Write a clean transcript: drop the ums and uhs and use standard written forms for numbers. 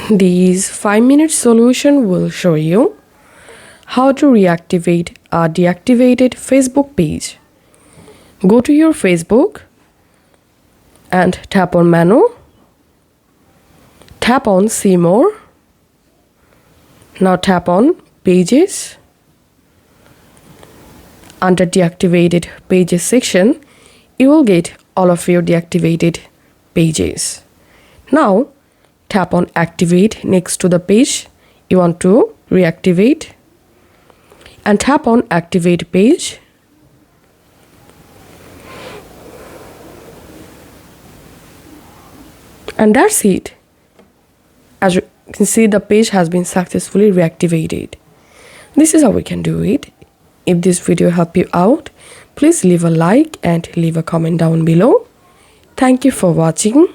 This 5-minute solution will show you how to reactivate a deactivated Facebook page. Go to your Facebook and tap on Menu. Tap on See More. Now tap on Pages. Under Deactivated Pages section, you will get all of your deactivated pages. Now tap on Activate next to the page you want to reactivate and tap on Activate Page. And that's it. As you can see, the page has been successfully reactivated. This is how we can do it. If this video helped you out, please leave a like and leave a comment down below. Thank you for watching.